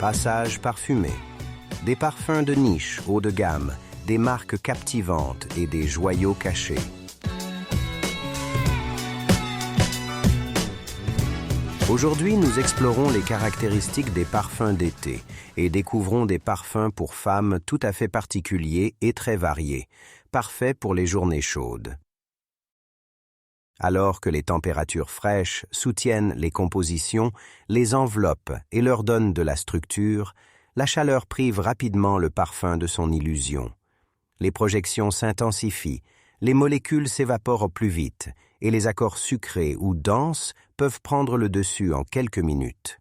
Passage parfumé. Des parfums de niche haut de gamme, des marques captivantes et des joyaux cachés. Aujourd'hui, nous explorons les caractéristiques des parfums d'été et découvrons des parfums pour femmes tout à fait particuliers et très variés, parfaits pour les journées chaudes. Alors que les températures fraîches soutiennent les compositions, les enveloppent et leur donnent de la structure, la chaleur prive rapidement le parfum de son illusion. Les projections s'intensifient, les molécules s'évaporent plus vite et les accords sucrés ou denses peuvent prendre le dessus en quelques minutes.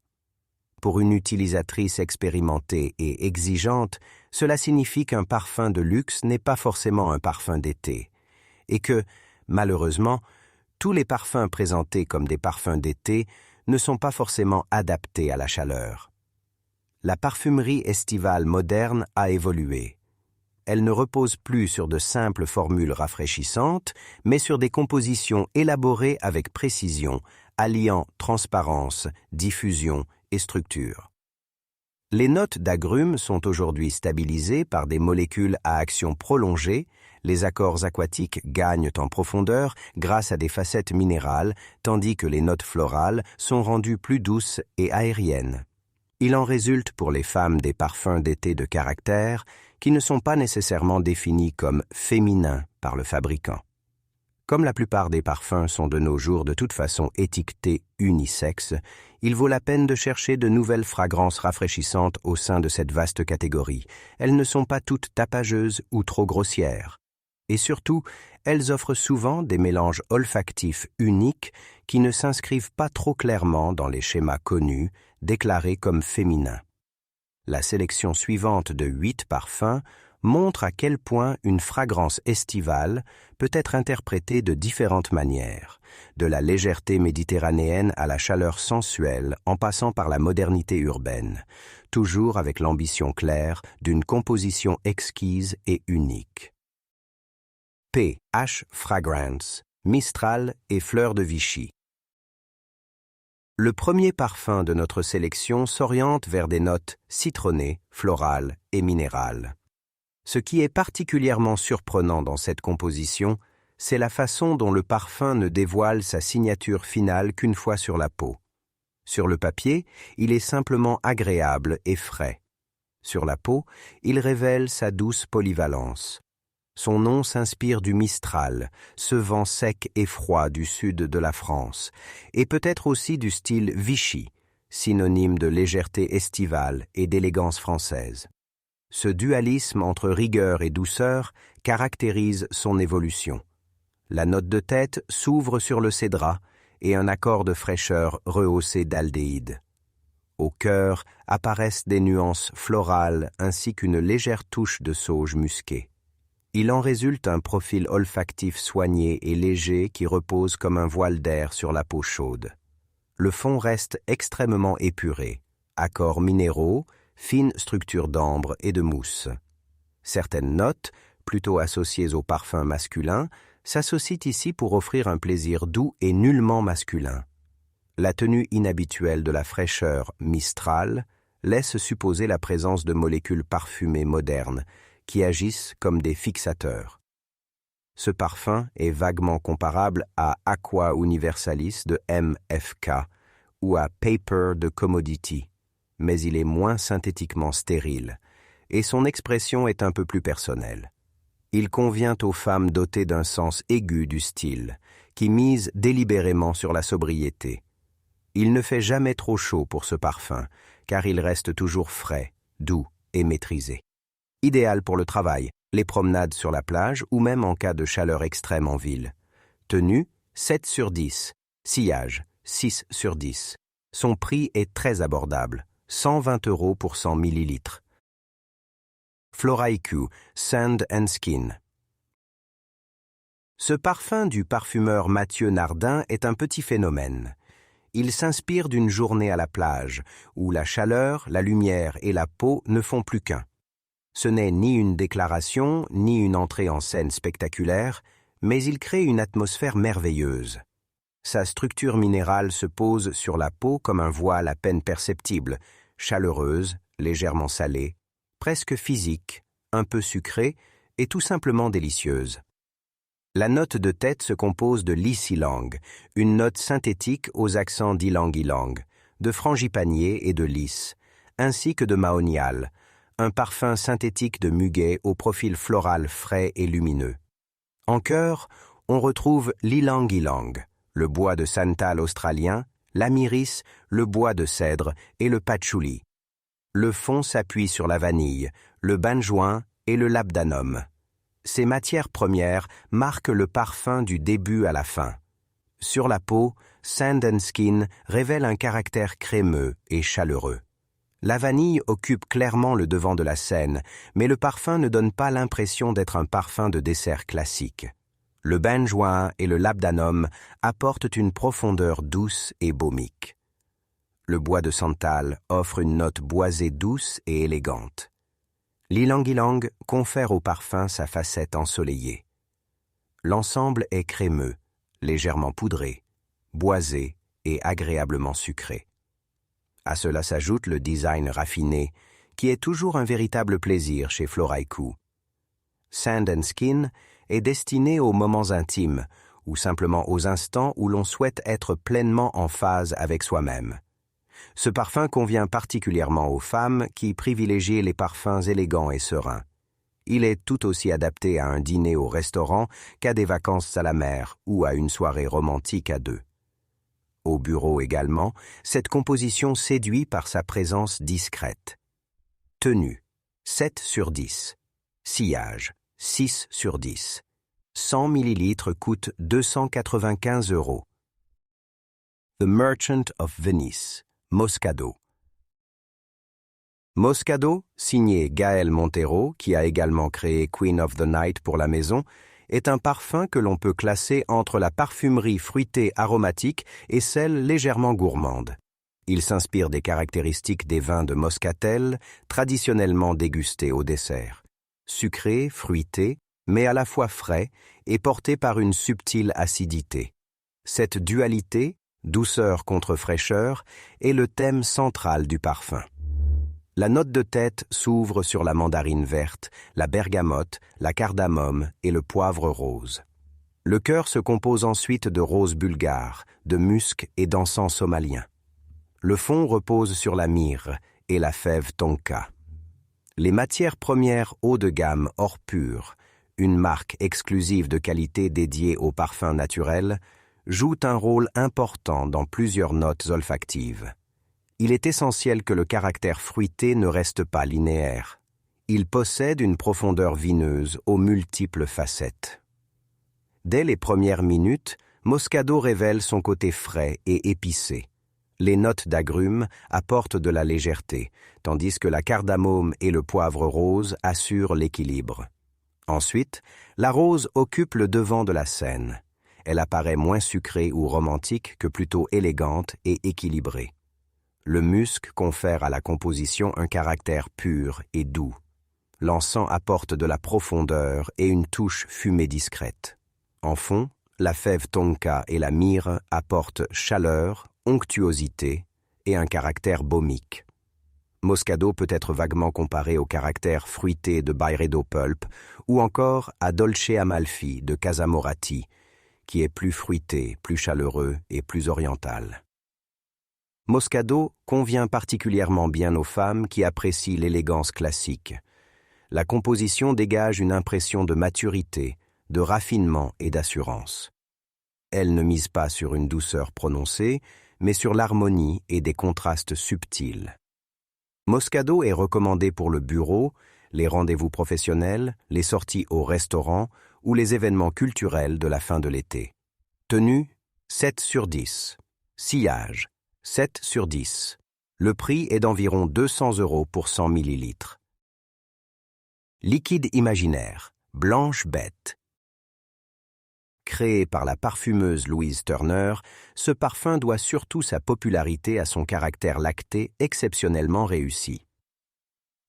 Pour une utilisatrice expérimentée et exigeante, cela signifie qu'un parfum de luxe n'est pas forcément un parfum d'été et que, malheureusement, tous les parfums présentés comme des parfums d'été ne sont pas forcément adaptés à la chaleur. La parfumerie estivale moderne a évolué. Elle ne repose plus sur de simples formules rafraîchissantes, mais sur des compositions élaborées avec précision, alliant transparence, diffusion et structure. Les notes d'agrumes sont aujourd'hui stabilisées par des molécules à action prolongée. Les accords aquatiques gagnent en profondeur grâce à des facettes minérales, tandis que les notes florales sont rendues plus douces et aériennes. Il en résulte pour les femmes des parfums d'été de caractère qui ne sont pas nécessairement définis comme féminins par le fabricant. Comme la plupart des parfums sont de nos jours de toute façon étiquetés unisexes, il vaut la peine de chercher de nouvelles fragrances rafraîchissantes au sein de cette vaste catégorie. Elles ne sont pas toutes tapageuses ou trop grossières. Et surtout, elles offrent souvent des mélanges olfactifs uniques qui ne s'inscrivent pas trop clairement dans les schémas connus, déclarés comme féminins. La sélection suivante de 8 parfums montre à quel point une fragrance estivale peut être interprétée de différentes manières, de la légèreté méditerranéenne à la chaleur sensuelle en passant par la modernité urbaine, toujours avec l'ambition claire d'une composition exquise et unique. P.H. Fragrance, Mistral et Fleur de Vichy. Le premier parfum de notre sélection s'oriente vers des notes citronnées, florales et minérales. Ce qui est particulièrement surprenant dans cette composition, c'est la façon dont le parfum ne dévoile sa signature finale qu'une fois sur la peau. Sur le papier, il est simplement agréable et frais. Sur la peau, il révèle sa douce polyvalence. Son nom s'inspire du Mistral, ce vent sec et froid du sud de la France, et peut-être aussi du style Vichy, synonyme de légèreté estivale et d'élégance française. Ce dualisme entre rigueur et douceur caractérise son évolution. La note de tête s'ouvre sur le cédrat et un accord de fraîcheur rehaussé d'aldéhyde. Au cœur apparaissent des nuances florales ainsi qu'une légère touche de sauge musquée. Il en résulte un profil olfactif soigné et léger qui repose comme un voile d'air sur la peau chaude. Le fond reste extrêmement épuré, accords minéraux, fine structure d'ambre et de mousse. Certaines notes, plutôt associées au parfum masculin, s'associent ici pour offrir un plaisir doux et nullement masculin. La tenue inhabituelle de la fraîcheur Mistral laisse supposer la présence de molécules parfumées modernes qui agissent comme des fixateurs. Ce parfum est vaguement comparable à Aqua Universalis de MFK ou à Paper de Commodity, mais il est moins synthétiquement stérile, et son expression est un peu plus personnelle. Il convient aux femmes dotées d'un sens aigu du style, qui misent délibérément sur la sobriété. Il ne fait jamais trop chaud pour ce parfum, car il reste toujours frais, doux et maîtrisé. Idéal pour le travail, les promenades sur la plage ou même en cas de chaleur extrême en ville. Tenue, 7 sur 10. Sillage, 6 sur 10. Son prix est très abordable. 120 € pour 100 ml. Flora IQ, Sand and Skin. Ce parfum du parfumeur Mathieu Nardin est un petit phénomène. Il s'inspire d'une journée à la plage, où la chaleur, la lumière et la peau ne font plus qu'un. Ce n'est ni une déclaration, ni une entrée en scène spectaculaire, mais il crée une atmosphère merveilleuse. Sa structure minérale se pose sur la peau comme un voile à peine perceptible, chaleureuse, légèrement salée, presque physique, un peu sucrée et tout simplement délicieuse. La note de tête se compose de lys-ylang, une note synthétique aux accents d'ylang-ylang, de frangipanier et de lys, ainsi que de mahonial, un parfum synthétique de muguet au profil floral frais et lumineux. En chœur, on retrouve l'ylang-ylang, le bois de santal australien, l'amiris, le bois de cèdre et le patchouli. Le fond s'appuie sur la vanille, le benjoin et le labdanum. Ces matières premières marquent le parfum du début à la fin. Sur la peau, Sand & Skin révèle un caractère crémeux et chaleureux. La vanille occupe clairement le devant de la scène, mais le parfum ne donne pas l'impression d'être un parfum de dessert classique. Le benjoin et le labdanum apportent une profondeur douce et baumique. Le bois de santal offre une note boisée douce et élégante. L'ylang-ylang confère au parfum sa facette ensoleillée. L'ensemble est crémeux, légèrement poudré, boisé et agréablement sucré. À cela s'ajoute le design raffiné, qui est toujours un véritable plaisir chez Floraiku. Sand & Skin est destiné aux moments intimes, ou simplement aux instants où l'on souhaite être pleinement en phase avec soi-même. Ce parfum convient particulièrement aux femmes qui privilégient les parfums élégants et sereins. Il est tout aussi adapté à un dîner au restaurant qu'à des vacances à la mer ou à une soirée romantique à deux. Au bureau également, cette composition séduit par sa présence discrète. Tenue, 7 sur 10. Sillage, 6 sur 10. 100 ml coûte 295 €. The Merchant of Venice, Moscado. Moscado, signé Gaël Montero, qui a également créé Queen of the Night pour la maison, est un parfum que l'on peut classer entre la parfumerie fruitée aromatique et celle légèrement gourmande. Il s'inspire des caractéristiques des vins de Moscatel, traditionnellement dégustés au dessert. Sucré, fruité, mais à la fois frais et porté par une subtile acidité. Cette dualité, douceur contre fraîcheur, est le thème central du parfum. La note de tête s'ouvre sur la mandarine verte, la bergamote, la cardamome et le poivre rose. Le cœur se compose ensuite de rose bulgare, de musc et d'encens somalien. Le fond repose sur la myrrhe et la fève tonka. Les matières premières haut de gamme Or Pur, une marque exclusive de qualité dédiée aux parfums naturels, jouent un rôle important dans plusieurs notes olfactives. Il est essentiel que le caractère fruité ne reste pas linéaire. Il possède une profondeur vineuse aux multiples facettes. Dès les premières minutes, Moscado révèle son côté frais et épicé. Les notes d'agrumes apportent de la légèreté, tandis que la cardamome et le poivre rose assurent l'équilibre. Ensuite, la rose occupe le devant de la scène. Elle apparaît moins sucrée ou romantique que plutôt élégante et équilibrée. Le musc confère à la composition un caractère pur et doux. L'encens apporte de la profondeur et une touche fumée discrète. En fond, la fève tonka et la myrrhe apportent chaleur, onctuosité et un caractère baumique. Moscado peut être vaguement comparé au caractère fruité de Byredo Pulp ou encore à Dolce Amalfi de Casa Moratti, qui est plus fruité, plus chaleureux et plus oriental. Moscado convient particulièrement bien aux femmes qui apprécient l'élégance classique. La composition dégage une impression de maturité, de raffinement et d'assurance. Elle ne mise pas sur une douceur prononcée, mais sur l'harmonie et des contrastes subtils. Moscado est recommandé pour le bureau, les rendez-vous professionnels, les sorties au restaurant ou les événements culturels de la fin de l'été. Tenue, 7 sur 10. Sillage, 7 sur 10. Le prix est d'environ 200 € pour 100 ml. Liquide imaginaire, Blanche Bête. Créé par la parfumeuse Louise Turner, ce parfum doit surtout sa popularité à son caractère lacté exceptionnellement réussi.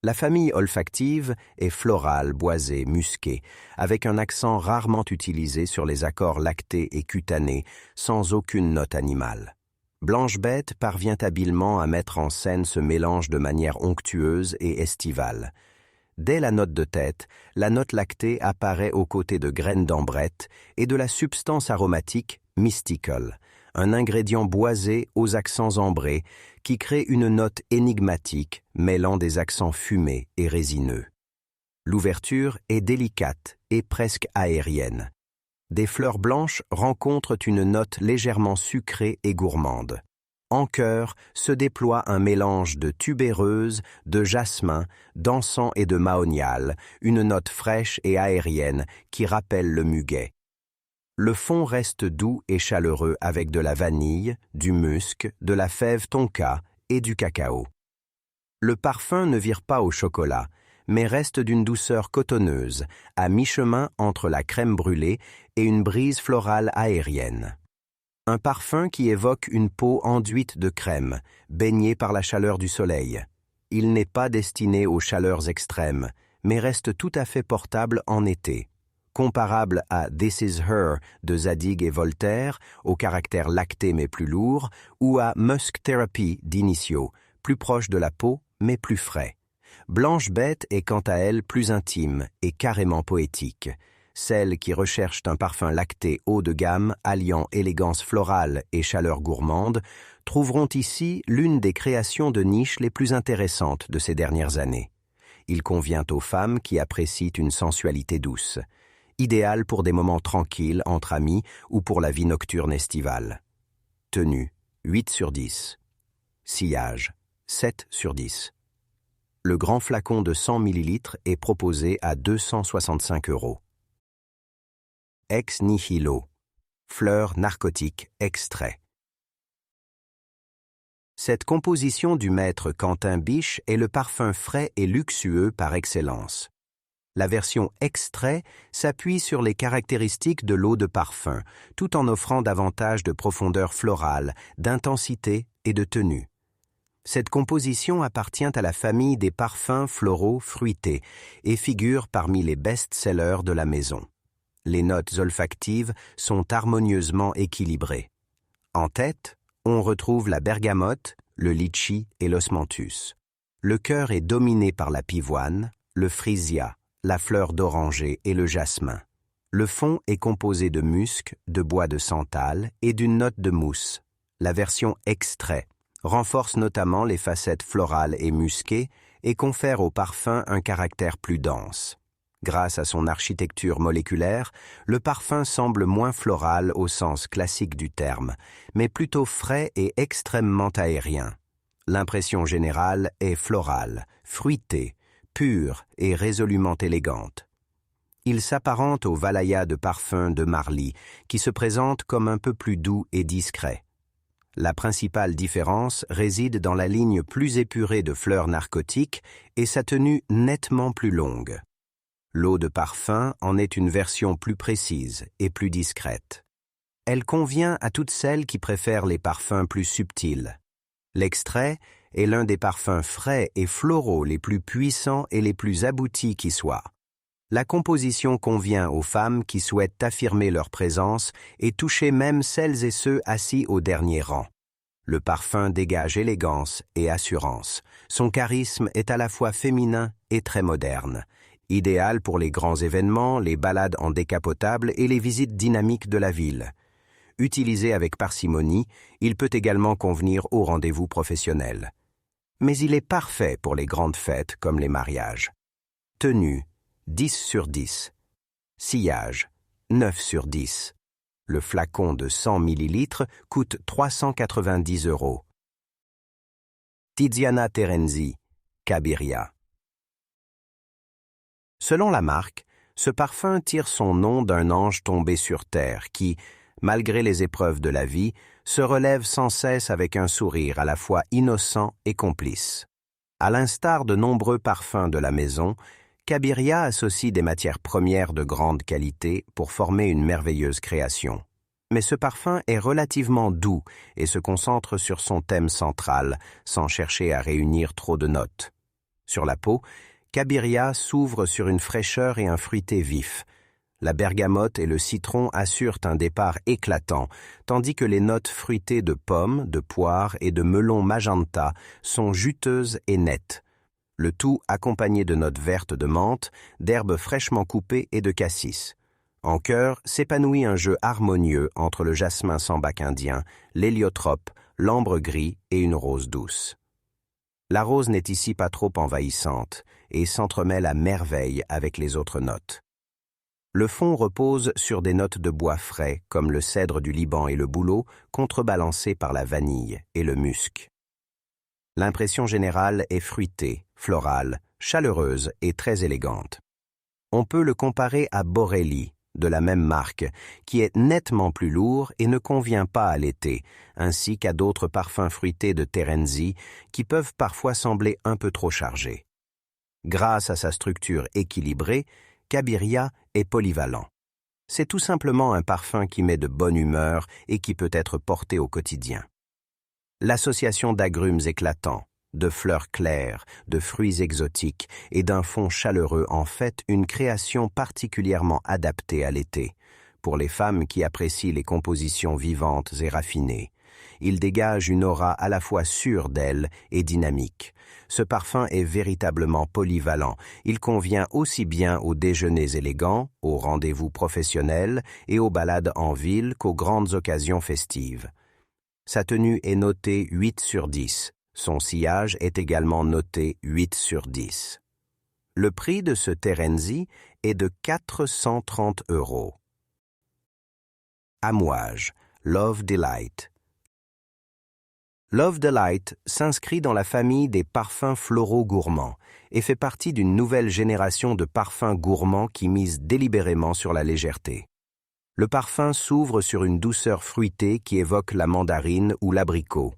La famille olfactive est florale, boisée, musquée, avec un accent rarement utilisé sur les accords lactés et cutanés, sans aucune note animale. Blanche-Bête parvient habilement à mettre en scène ce mélange de manière onctueuse et estivale. Dès la note de tête, la note lactée apparaît aux côtés de graines d'ambrette et de la substance aromatique mystical, un ingrédient boisé aux accents ambrés qui crée une note énigmatique mêlant des accents fumés et résineux. L'ouverture est délicate et presque aérienne. Des fleurs blanches rencontrent une note légèrement sucrée et gourmande. En chœur se déploie un mélange de tubéreuse, de jasmin, d'encens et de mahonial, une note fraîche et aérienne qui rappelle le muguet. Le fond reste doux et chaleureux avec de la vanille, du musc, de la fève tonka et du cacao. Le parfum ne vire pas au chocolat, mais reste d'une douceur cotonneuse, à mi-chemin entre la crème brûlée et une brise florale aérienne. Un parfum qui évoque une peau enduite de crème, baignée par la chaleur du soleil. Il n'est pas destiné aux chaleurs extrêmes, mais reste tout à fait portable en été. Comparable à This Is Her de Zadig et Voltaire, au caractère lacté mais plus lourd, ou à Musk Therapy d'Initio, plus proche de la peau mais plus frais. Blanche-Bête est quant à elle plus intime et carrément poétique. Celles qui recherchent un parfum lacté haut de gamme, alliant élégance florale et chaleur gourmande, trouveront ici l'une des créations de niche les plus intéressantes de ces dernières années. Il convient aux femmes qui apprécient une sensualité douce, idéal pour des moments tranquilles entre amis ou pour la vie nocturne estivale. Tenue, 8 sur 10. Sillage, 7 sur 10. Le grand flacon de 100 ml est proposé à 265 €. Ex nihilo, fleurs narcotiques extrait. Cette composition du maître Quentin Biche est le parfum frais et luxueux par excellence. La version extrait s'appuie sur les caractéristiques de l'eau de parfum, tout en offrant davantage de profondeur florale, d'intensité et de tenue. Cette composition appartient à la famille des parfums floraux fruités et figure parmi les best-sellers de la maison. Les notes olfactives sont harmonieusement équilibrées. En tête, on retrouve la bergamote, le litchi et l'osmanthus. Le cœur est dominé par la pivoine, le frisia, la fleur d'oranger et le jasmin. Le fond est composé de musc, de bois de santal et d'une note de mousse. La version extrait renforce notamment les facettes florales et musquées et confère au parfum un caractère plus dense. Grâce à son architecture moléculaire, le parfum semble moins floral au sens classique du terme, mais plutôt frais et extrêmement aérien. L'impression générale est florale, fruitée, pure et résolument élégante. Il s'apparente au Valaya de parfum de Marly, qui se présente comme un peu plus doux et discret. La principale différence réside dans la ligne plus épurée de fleurs narcotiques et sa tenue nettement plus longue. L'eau de parfum en est une version plus précise et plus discrète. Elle convient à toutes celles qui préfèrent les parfums plus subtils. L'extrait est l'un des parfums frais et floraux les plus puissants et les plus aboutis qui soient. La composition convient aux femmes qui souhaitent affirmer leur présence et toucher même celles et ceux assis au dernier rang. Le parfum dégage élégance et assurance. Son charisme est à la fois féminin et très moderne. Idéal pour les grands événements, les balades en décapotable et les visites dynamiques de la ville. Utilisé avec parcimonie, il peut également convenir aux rendez-vous professionnels. Mais il est parfait pour les grandes fêtes comme les mariages. Tenue, 10 sur 10. Sillage, 9 sur 10. Le flacon de 100 ml coûte 390 €. Tiziana Terenzi, Cabiria. Selon la marque, ce parfum tire son nom d'un ange tombé sur terre qui, malgré les épreuves de la vie, se relève sans cesse avec un sourire à la fois innocent et complice. À l'instar de nombreux parfums de la maison, Cabiria associe des matières premières de grande qualité pour former une merveilleuse création. Mais ce parfum est relativement doux et se concentre sur son thème central, sans chercher à réunir trop de notes. Sur la peau, Cabiria s'ouvre sur une fraîcheur et un fruité vif. La bergamote et le citron assurent un départ éclatant, tandis que les notes fruitées de pommes, de poires et de melon magenta sont juteuses et nettes. Le tout accompagné de notes vertes de menthe, d'herbes fraîchement coupées et de cassis. En chœur s'épanouit un jeu harmonieux entre le jasmin sambac indien, l'héliotrope, l'ambre gris et une rose douce. La rose n'est ici pas trop envahissante et s'entremêle à merveille avec les autres notes. Le fond repose sur des notes de bois frais comme le cèdre du Liban et le bouleau, contrebalancées par la vanille et le musc. L'impression générale est fruitée, florale, chaleureuse et très élégante. On peut le comparer à Borelli, de la même marque, qui est nettement plus lourd et ne convient pas à l'été, ainsi qu'à d'autres parfums fruités de Terenzi qui peuvent parfois sembler un peu trop chargés. Grâce à sa structure équilibrée, Cabiria est polyvalent. C'est tout simplement un parfum qui met de bonne humeur et qui peut être porté au quotidien. L'association d'agrumes éclatants, de fleurs claires, de fruits exotiques et d'un fond chaleureux en fait une création particulièrement adaptée à l'été, pour les femmes qui apprécient les compositions vivantes et raffinées. Il dégage une aura à la fois sûre d'elle et dynamique. Ce parfum est véritablement polyvalent. Il convient aussi bien aux déjeuners élégants, aux rendez-vous professionnels et aux balades en ville qu'aux grandes occasions festives. Sa tenue est notée 8 sur 10. Son sillage est également noté 8 sur 10. Le prix de ce Terenzi est de 430 €. Amouage, Love Delight. Love Delight s'inscrit dans la famille des parfums floraux gourmands et fait partie d'une nouvelle génération de parfums gourmands qui misent délibérément sur la légèreté. Le parfum s'ouvre sur une douceur fruitée qui évoque la mandarine ou l'abricot.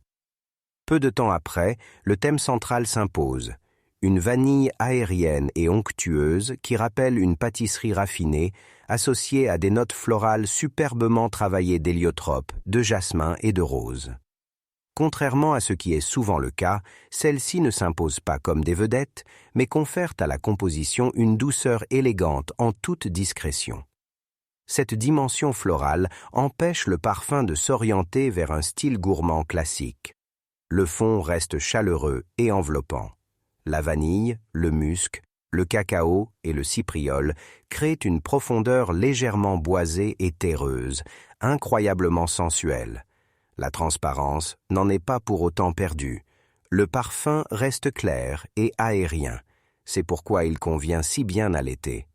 Peu de temps après, le thème central s'impose, une vanille aérienne et onctueuse qui rappelle une pâtisserie raffinée, associée à des notes florales superbement travaillées d'héliotrope, de jasmin et de rose. Contrairement à ce qui est souvent le cas, celles-ci ne s'imposent pas comme des vedettes, mais confèrent à la composition une douceur élégante en toute discrétion. Cette dimension florale empêche le parfum de s'orienter vers un style gourmand classique. Le fond reste chaleureux et enveloppant. La vanille, le musc, le cacao et le cypriol créent une profondeur légèrement boisée et terreuse, incroyablement sensuelle. La transparence n'en est pas pour autant perdue. Le parfum reste clair et aérien. C'est pourquoi il convient si bien à l'été.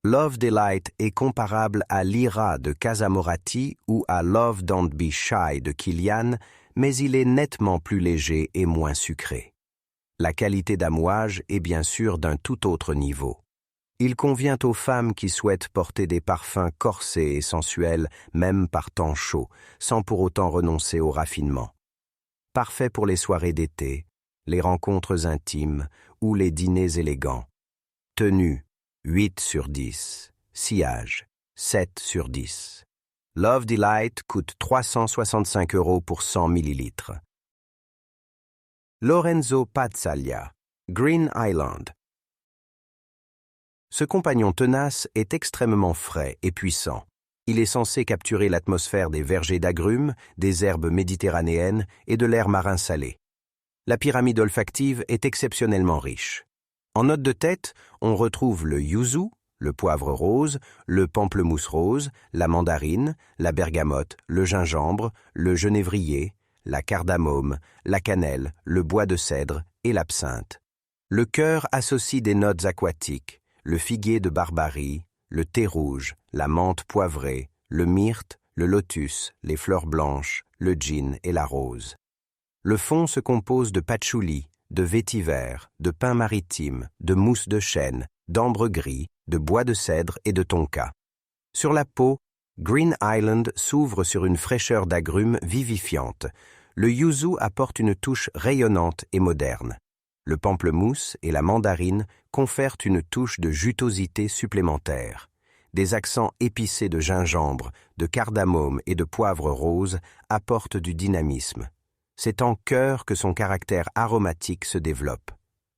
Love Delight est comparable à l'Ira de Casa Moratti ou à Love Don't Be Shy de Kilian, mais il est nettement plus léger et moins sucré. La qualité d'amouage est bien sûr d'un tout autre niveau. Il convient aux femmes qui souhaitent porter des parfums corsés et sensuels, même par temps chaud, sans pour autant renoncer au raffinement. Parfait pour les soirées d'été, les rencontres intimes ou les dîners élégants. Tenue, 8 sur 10. Sillage, 7 sur 10. Love Delight coûte 365 € pour 100 ml. Lorenzo Pazzaglia, Green Island. Ce compagnon tenace est extrêmement frais et puissant. Il est censé capturer l'atmosphère des vergers d'agrumes, des herbes méditerranéennes et de l'air marin salé. La pyramide olfactive est exceptionnellement riche. En note de tête, on retrouve le yuzu, le poivre rose, le pamplemousse rose, la mandarine, la bergamote, le gingembre, le genévrier, la cardamome, la cannelle, le bois de cèdre et l'absinthe. Le cœur associe des notes aquatiques, le figuier de Barbarie, le thé rouge, la menthe poivrée, le myrte, le lotus, les fleurs blanches, le gin et la rose. Le fond se compose de patchouli, de vétiver, de pin maritime, de mousse de chêne, d'ambre gris, de bois de cèdre et de tonka. Sur la peau, Green Island s'ouvre sur une fraîcheur d'agrumes vivifiante. Le yuzu apporte une touche rayonnante et moderne. Le pamplemousse et la mandarine confèrent une touche de jutosité supplémentaire. Des accents épicés de gingembre, de cardamome et de poivre rose apportent du dynamisme. C'est en chœur que son caractère aromatique se développe.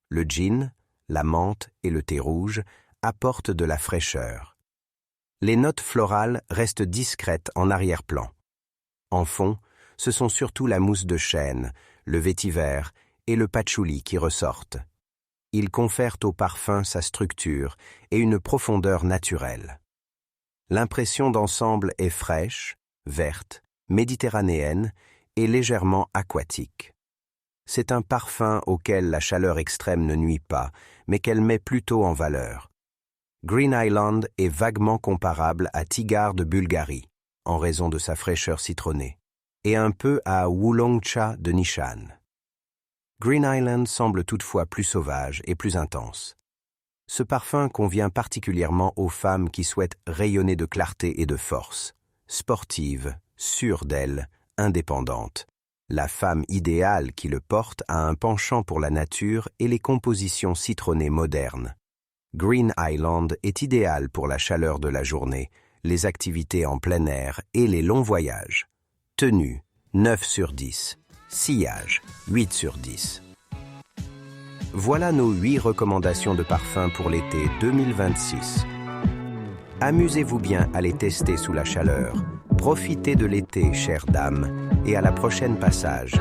Le gin, la menthe et le thé rouge apportent de la fraîcheur. Les notes florales restent discrètes en arrière-plan. En fond, ce sont surtout la mousse de chêne, le vétiver et le patchouli qui ressortent. Ils confèrent au parfum sa structure et une profondeur naturelle. L'impression d'ensemble est fraîche, verte, méditerranéenne et légèrement aquatique. C'est un parfum auquel la chaleur extrême ne nuit pas, mais qu'elle met plutôt en valeur. Green Island est vaguement comparable à Tigar de Bulgarie, en raison de sa fraîcheur citronnée, et un peu à Wulongcha de Nishan. Green Island semble toutefois plus sauvage et plus intense. Ce parfum convient particulièrement aux femmes qui souhaitent rayonner de clarté et de force, sportives, sûres d'elles, indépendantes. La femme idéale qui le porte a un penchant pour la nature et les compositions citronnées modernes. Green Island est idéal pour la chaleur de la journée, les activités en plein air et les longs voyages. Tenue, 9 sur 10. Sillage, 8 sur 10. Voilà nos 8 recommandations de parfums pour l'été 2026. Amusez-vous bien à les tester sous la chaleur. Profitez de l'été, chères dames, et à la prochaine passage.